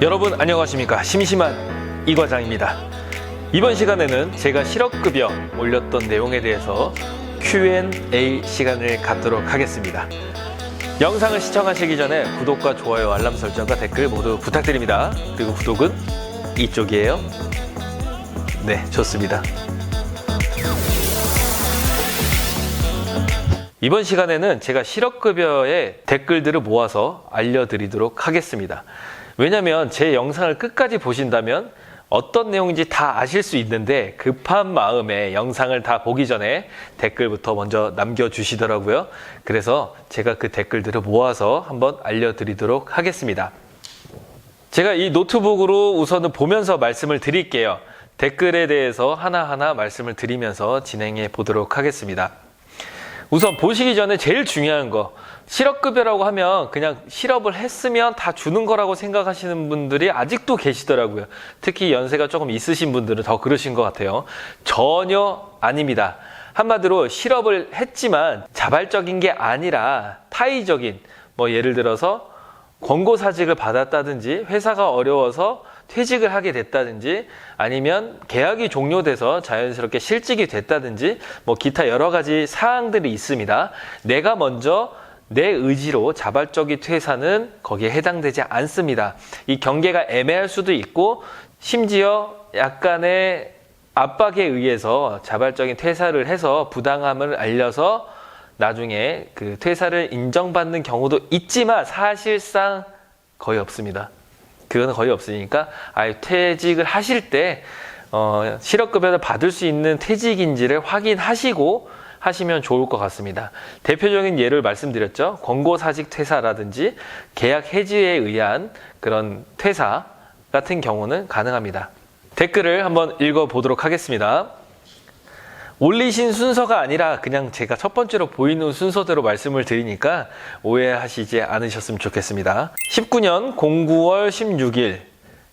여러분 안녕하십니까. 심심한 이 과장입니다. 이번 시간에는 제가 실업급여 올렸던 내용에 대해서 Q&A 시간을 갖도록 하겠습니다. 영상을 시청하시기 전에 구독과 좋아요, 알람 설정과 댓글 모두 부탁드립니다. 그리고 구독은 이쪽이에요. 네, 좋습니다. 이번 시간에는 제가 실업급여의 댓글들을 모아서 알려드리도록 하겠습니다. 왜냐면 제 영상을 끝까지 보신다면 어떤 내용인지 다 아실 수 있는데 급한 마음에 영상을 다 보기 전에 댓글부터 먼저 남겨주시더라고요. 그래서 제가 그 댓글들을 모아서 한번 알려드리도록 하겠습니다. 제가 이 노트북으로 우선은 보면서 말씀을 드릴게요. 댓글에 대해서 하나하나 말씀을 드리면서 진행해 보도록 하겠습니다. 우선 보시기 전에 제일 중요한 거, 실업급여라고 하면 그냥 실업을 했으면 다 주는 거라고 생각하시는 분들이 아직도 계시더라고요. 특히 연세가 조금 있으신 분들은 더 그러신 것 같아요. 전혀 아닙니다. 한마디로 실업을 했지만 자발적인 게 아니라 타의적인, 예를 들어서 권고사직을 받았다든지 회사가 어려워서 퇴직을 하게 됐다든지 아니면 계약이 종료돼서 자연스럽게 실직이 됐다든지 기타 여러 가지 사항들이 있습니다. 내가 먼저 내 의지로 자발적인 퇴사는 거기에 해당되지 않습니다. 이 경계가 애매할 수도 있고 심지어 약간의 압박에 의해서 자발적인 퇴사를 해서 부당함을 알려서 나중에 그 퇴사를 인정받는 경우도 있지만 사실상 거의 없습니다. 그건 거의 없으니까 퇴직을 하실 때 실업급여를 받을 수 있는 퇴직인지를 확인하시고 하시면 좋을 것 같습니다. 대표적인 예를 말씀드렸죠. 권고사직 퇴사라든지 계약 해지에 의한 그런 퇴사 같은 경우는 가능합니다. 댓글을 한번 읽어보도록 하겠습니다. 올리신 순서가 아니라 그냥 제가 첫 번째로 보이는 순서대로 말씀을 드리니까 오해하시지 않으셨으면 좋겠습니다. 19년 09월 16일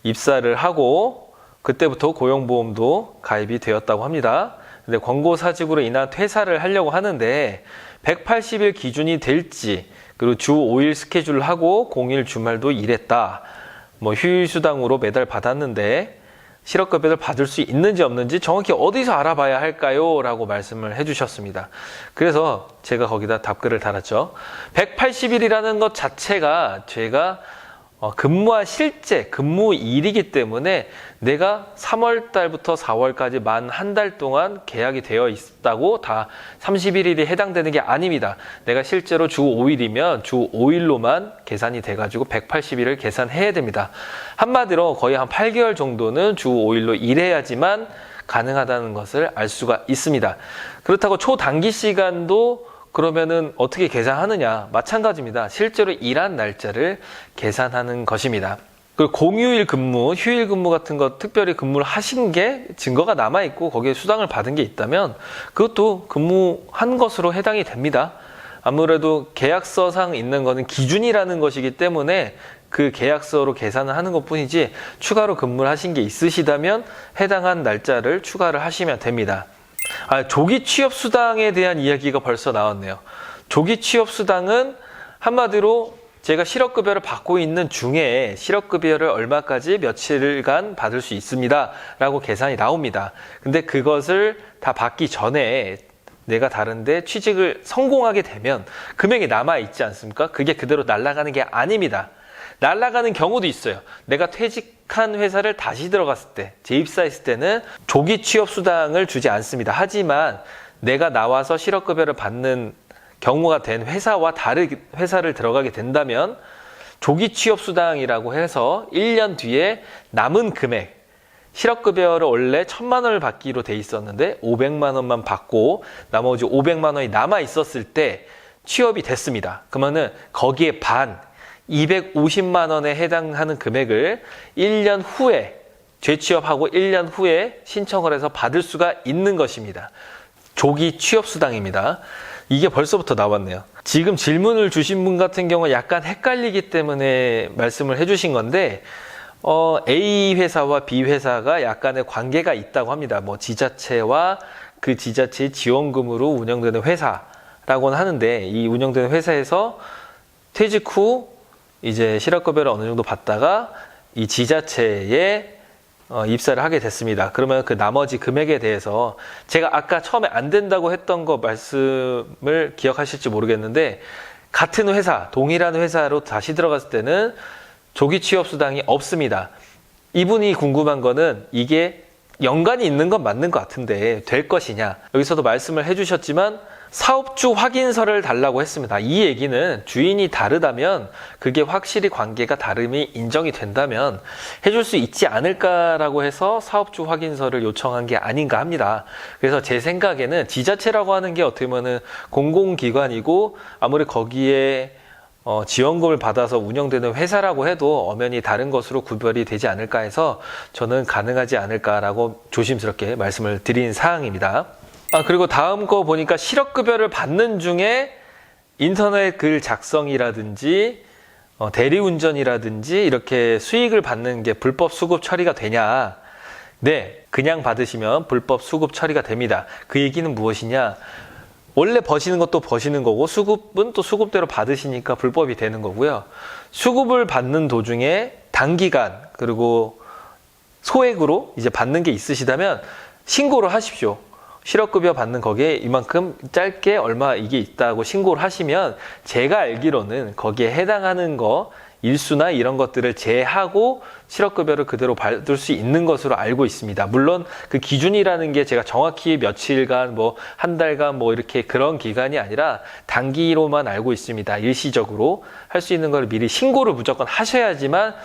입사를 하고 그때부터 고용보험도 가입이 되었다고 합니다. 근데 권고사직으로 인한 퇴사를 하려고 하는데 180일 기준이 될지 그리고 주 5일 스케줄을 하고 공휴일 주말도 일했다. 휴일수당으로 매달 받았는데 실업급여를 받을 수 있는지 없는지 정확히 어디서 알아봐야 할까요? 라고 말씀을 해주셨습니다. 그래서 제가 거기다 답글을 달았죠. 180일이라는 것 자체가 제가 근무한 실제 근무일이기 때문에 내가 3월 달부터 4월까지 만 한 달 동안 계약이 되어 있다고 다 31일이 해당되는 게 아닙니다. 내가 실제로 주 5일이면 주 5일로만 계산이 돼가지고 180일을 계산해야 됩니다. 한마디로 거의 한 8개월 정도는 주 5일로 일해야지만 가능하다는 것을 알 수가 있습니다. 그렇다고 초단기 시간도 그러면은 어떻게 계산하느냐? 마찬가지입니다. 실제로 일한 날짜를 계산하는 것입니다. 그리고 공휴일 근무, 휴일 근무 같은 거 특별히 근무를 하신 게 증거가 남아있고 거기에 수당을 받은 게 있다면 그것도 근무한 것으로 해당이 됩니다. 아무래도 계약서상 있는 거는 기준이라는 것이기 때문에 그 계약서로 계산을 하는 것 뿐이지 추가로 근무를 하신 게 있으시다면 해당한 날짜를 추가를 하시면 됩니다. 조기 취업수당에 대한 이야기가 벌써 나왔네요. 조기 취업수당은 한마디로 제가 실업급여를 받고 있는 중에 실업급여를 얼마까지 며칠간 받을 수 있습니다 라고 계산이 나옵니다. 근데 그것을 다 받기 전에 내가 다른데 취직을 성공하게 되면 금액이 남아있지 않습니까? 그게 그대로 날아가는 게 아닙니다. 날아가는 경우도 있어요. 내가 퇴직한 회사를 다시 들어갔을 때, 재입사했을 때는 조기 취업수당을 주지 않습니다. 하지만 내가 나와서 실업급여를 받는 경우가 된 회사와 다른 회사를 들어가게 된다면 조기 취업수당이라고 해서 1년 뒤에 남은 금액, 실업급여를 원래 1,000만 원을 받기로 돼 있었는데 500만 원만 받고 나머지 500만 원이 남아 있었을 때 취업이 됐습니다. 그러면은 거기에 반, 250만 원에 해당하는 금액을 1년 후에 재취업하고 1년 후에 신청을 해서 받을 수가 있는 것입니다. 조기 취업수당입니다. 이게 벌써부터 나왔네요. 지금 질문을 주신 분 같은 경우 약간 헷갈리기 때문에 말씀을 해주신 건데 A 회사와 B 회사가 약간의 관계가 있다고 합니다. 지자체와 그 지자체의 지원금으로 운영되는 회사라고는 하는데 이 운영되는 회사에서 퇴직 후 이제 실업급여를 어느 정도 받다가 이 지자체에 입사를 하게 됐습니다. 그러면 그 나머지 금액에 대해서 제가 아까 처음에 안 된다고 했던 거 말씀을 기억하실지 모르겠는데, 같은 회사, 동일한 회사로 다시 들어갔을 때는 조기 취업 수당이 없습니다. 이분이 궁금한 거는 이게 연관이 있는 건 맞는 것 같은데 될 것이냐. 여기서도 말씀을 해주셨지만 사업주 확인서를 달라고 했습니다. 이 얘기는 주인이 다르다면, 그게 확실히 관계가 다름이 인정이 된다면 해줄 수 있지 않을까라고 해서 사업주 확인서를 요청한 게 아닌가 합니다. 그래서 제 생각에는 지자체라고 하는 게 어떻게 보면 공공기관이고, 아무리 거기에 지원금을 받아서 운영되는 회사라고 해도 엄연히 다른 것으로 구별이 되지 않을까 해서 저는 가능하지 않을까라고 조심스럽게 말씀을 드린 사항입니다. 그리고 다음 거 보니까 실업급여를 받는 중에 인터넷 글 작성이라든지 대리운전이라든지 이렇게 수익을 받는 게 불법 수급 처리가 되냐? 네, 그냥 받으시면 불법 수급 처리가 됩니다. 그 얘기는 무엇이냐? 원래 버시는 것도 버시는 거고, 수급은 또 수급대로 받으시니까 불법이 되는 거고요. 수급을 받는 도중에 단기간 그리고 소액으로 이제 받는 게 있으시다면 신고를 하십시오. 실업급여 받는 거기에 이만큼 짧게 얼마 이게 있다고 신고를 하시면, 제가 알기로는 거기에 해당하는 거 일수나 이런 것들을 제하고 실업급여를 그대로 받을 수 있는 것으로 알고 있습니다. 물론 그 기준이라는 게 제가 정확히 며칠간 한 달간 이렇게 그런 기간이 아니라 단기로만 알고 있습니다. 일시적으로 할 수 있는 걸 미리 신고를 무조건 하셔야지만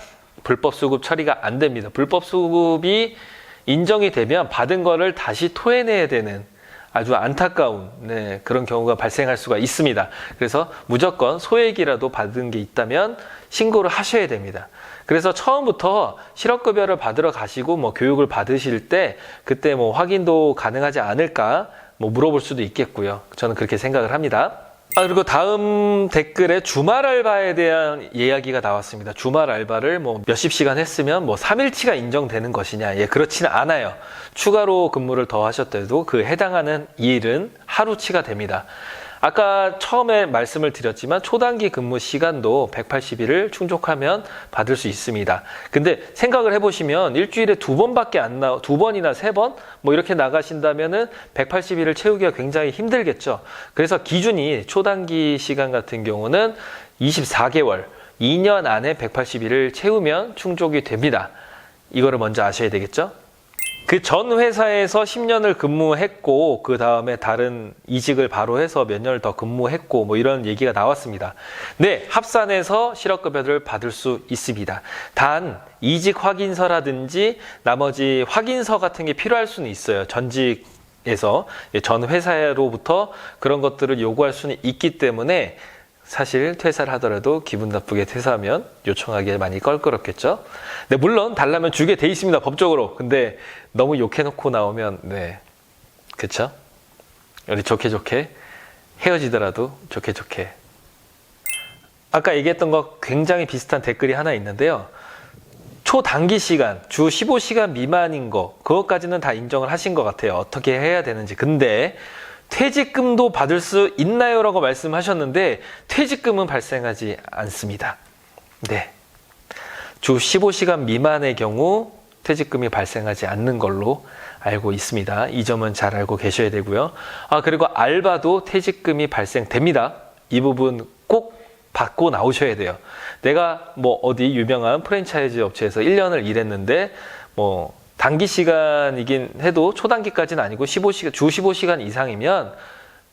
불법 수급 처리가 안 됩니다. 불법 수급이 인정이 되면 받은 거를 다시 토해내야 되는 아주 안타까운 그런 경우가 발생할 수가 있습니다. 그래서 무조건 소액이라도 받은 게 있다면 신고를 하셔야 됩니다. 그래서 처음부터 실업급여를 받으러 가시고 교육을 받으실 때 그때 확인도 가능하지 않을까 물어볼 수도 있겠고요. 저는 그렇게 생각을 합니다. 그리고 다음 댓글에 주말 알바에 대한 이야기가 나왔습니다. 주말 알바를 몇십 시간 했으면 3일치가 인정되는 것이냐. 그렇지는 않아요. 추가로 근무를 더 하셨더라도 그 해당하는 일은 하루치가 됩니다. 아까 처음에 말씀을 드렸지만 초단기 근무 시간도 180일을 충족하면 받을 수 있습니다. 근데 생각을 해보시면 일주일에 두 번이나 세 번 이렇게 나가신다면은 180일을 채우기가 굉장히 힘들겠죠. 그래서 기준이 초단기 시간 같은 경우는 24개월, 2년 안에 180일을 채우면 충족이 됩니다. 이거를 먼저 아셔야 되겠죠. 그 전 회사에서 10년을 근무했고 그 다음에 다른 이직을 바로 해서 몇 년을 더 근무했고 이런 얘기가 나왔습니다. 네, 합산해서 실업급여를 받을 수 있습니다. 단 이직 확인서라든지 나머지 확인서 같은 게 필요할 수는 있어요. 전직에서 전 회사로부터 그런 것들을 요구할 수는 있기 때문에 사실 퇴사를 하더라도 기분 나쁘게 퇴사하면 요청하기에 많이 껄끄럽겠죠. 네, 물론 달라면 주게 돼 있습니다, 법적으로. 근데 너무 욕해놓고 나오면 그쵸? 우리 좋게 헤어지더라도 좋게. 아까 얘기했던 거 굉장히 비슷한 댓글이 하나 있는데요. 초단기 시간, 주 15시간 미만인 거, 그것까지는 다 인정을 하신 것 같아요. 어떻게 해야 되는지. 근데 퇴직금도 받을 수 있나요? 라고 말씀하셨는데 퇴직금은 발생하지 않습니다. 네, 주 15시간 미만의 경우 퇴직금이 발생하지 않는 걸로 알고 있습니다. 이 점은 잘 알고 계셔야 되고요. 그리고 알바도 퇴직금이 발생됩니다. 이 부분 꼭 받고 나오셔야 돼요. 내가 어디 유명한 프랜차이즈 업체에서 1년을 일했는데 단기 시간이긴 해도 초단기까지는 아니고 주 15시간 이상이면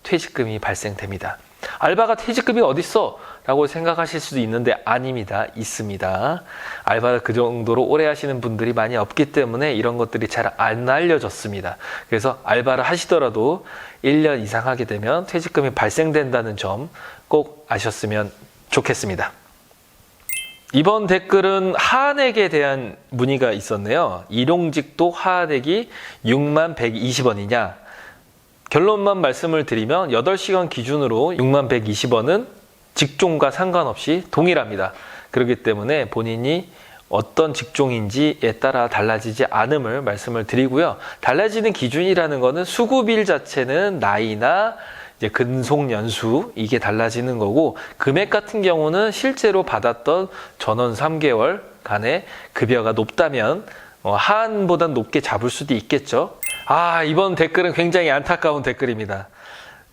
퇴직금이 발생됩니다. 알바가 퇴직금이 어딨어? 라고 생각하실 수도 있는데 아닙니다. 있습니다. 알바를 그 정도로 오래 하시는 분들이 많이 없기 때문에 이런 것들이 잘 안 알려졌습니다. 그래서 알바를 하시더라도 1년 이상 하게 되면 퇴직금이 발생된다는 점 꼭 아셨으면 좋겠습니다. 이번 댓글은 하한액에 대한 문의가 있었네요. 일용직도 하한액이 61,120원이냐? 결론만 말씀을 드리면 8시간 기준으로 61,120원은 직종과 상관없이 동일합니다. 그렇기 때문에 본인이 어떤 직종인지에 따라 달라지지 않음을 말씀을 드리고요. 달라지는 기준이라는 거는 수급일 자체는 나이나 이제 근속 연수 이게 달라지는 거고, 금액 같은 경우는 실제로 받았던 전원 3개월 간의 급여가 높다면 하한보단 높게 잡을 수도 있겠죠. 이번 댓글은 굉장히 안타까운 댓글입니다.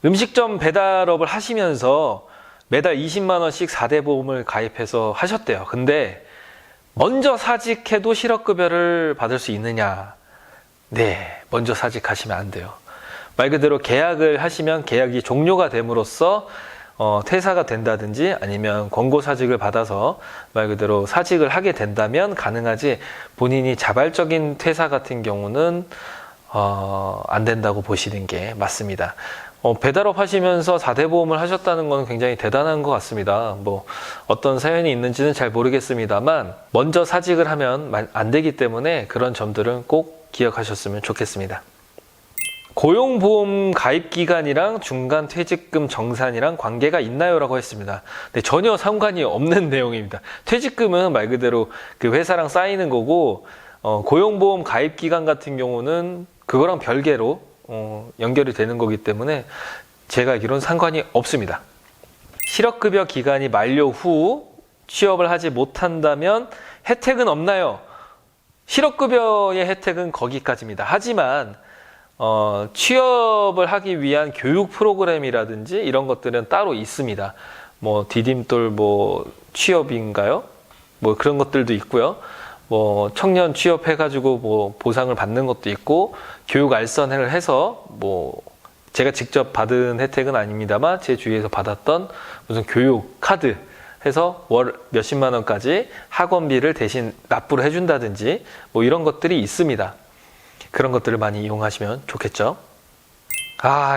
음식점 배달업을 하시면서 매달 20만 원씩 4대 보험을 가입해서 하셨대요. 근데 먼저 사직해도 실업급여를 받을 수 있느냐? 네, 먼저 사직하시면 안 돼요. 말 그대로 계약을 하시면 계약이 종료가 됨으로써 퇴사가 된다든지 아니면 권고사직을 받아서 말 그대로 사직을 하게 된다면 가능하지, 본인이 자발적인 퇴사 같은 경우는 안 된다고 보시는 게 맞습니다. 배달업 하시면서 4대 보험을 하셨다는 건 굉장히 대단한 것 같습니다. 뭐 어떤 사연이 있는지는 잘 모르겠습니다만 먼저 사직을 하면 안 되기 때문에 그런 점들은 꼭 기억하셨으면 좋겠습니다. 고용보험 가입기간이랑 중간 퇴직금 정산이랑 관계가 있나요? 라고 했습니다. 네, 전혀 상관이 없는 내용입니다. 퇴직금은 말 그대로 그 회사랑 쌓이는 거고, 고용보험 가입기간 같은 경우는 그거랑 별개로 연결이 되는 거기 때문에 제가 알기로는 상관이 없습니다. 실업급여 기간이 만료 후 취업을 하지 못한다면 혜택은 없나요? 실업급여의 혜택은 거기까지입니다. 하지만 취업을 하기 위한 교육 프로그램이라든지 이런 것들은 따로 있습니다. 뭐 디딤돌 뭐 취업인가요? 뭐 그런 것들도 있고요. 뭐 청년 취업해가지고 뭐 보상을 받는 것도 있고, 교육 알선을 해서 뭐 제가 직접 받은 혜택은 아닙니다만 제 주위에서 받았던 무슨 교육 카드 해서 월 몇십만 원까지 학원비를 대신 납부를 해준다든지 뭐 이런 것들이 있습니다. 그런 것들을 많이 이용하시면 좋겠죠.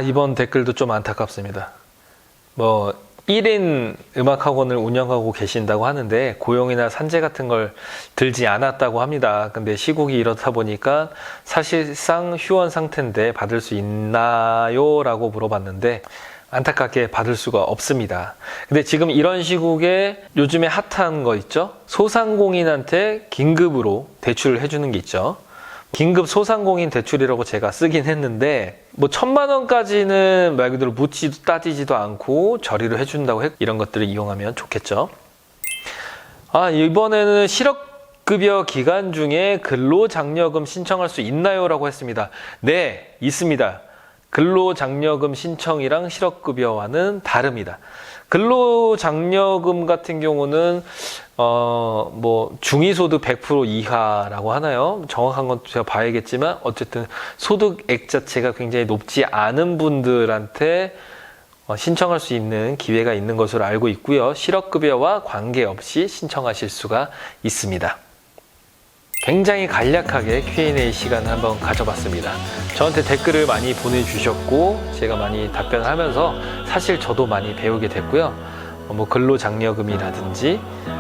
이번 댓글도 좀 안타깝습니다. 뭐 1인 음악학원을 운영하고 계신다고 하는데 고용이나 산재 같은 걸 들지 않았다고 합니다. 근데 시국이 이렇다 보니까 사실상 휴원 상태인데 받을 수 있나요? 라고 물어봤는데 안타깝게 받을 수가 없습니다. 근데 지금 이런 시국에 요즘에 핫한 거 있죠? 소상공인한테 긴급으로 대출을 해주는 게 있죠. 긴급 소상공인 대출이라고 제가 쓰긴 했는데 뭐 1,000만 원까지는 말 그대로 묻지도 따지지도 않고 저리로 해준다고 했고, 이런 것들을 이용하면 좋겠죠. 이번에는 실업급여 기간 중에 근로장려금 신청할 수 있나요? 라고 했습니다. 네, 있습니다. 근로장려금 신청이랑 실업급여와는 다릅니다. 근로장려금 같은 경우는 뭐 중위소득 100% 이하라고 하나요? 정확한 건 제가 봐야겠지만 어쨌든 소득액 자체가 굉장히 높지 않은 분들한테 신청할 수 있는 기회가 있는 것으로 알고 있고요. 실업급여와 관계없이 신청하실 수가 있습니다. 굉장히 간략하게 Q&A 시간을 한번 가져봤습니다. 저한테 댓글을 많이 보내주셨고 제가 많이 답변을 하면서 사실 저도 많이 배우게 됐고요. 뭐 근로장려금이라든지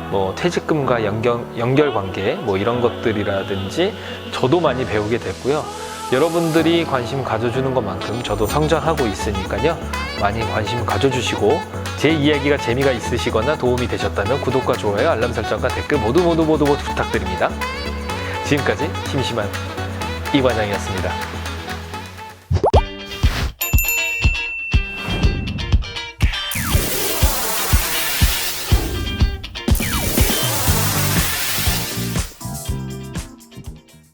뭐 퇴직금과 연결관계 뭐 이런 것들이라든지 저도 많이 배우게 됐고요. 여러분들이 관심 가져주는 것만큼 저도 성장하고 있으니까요. 많이 관심 가져주시고 제 이야기가 재미가 있으시거나 도움이 되셨다면 구독과 좋아요, 알람 설정과 댓글 모두 부탁드립니다. 지금까지 심심한 이과장이었습니다.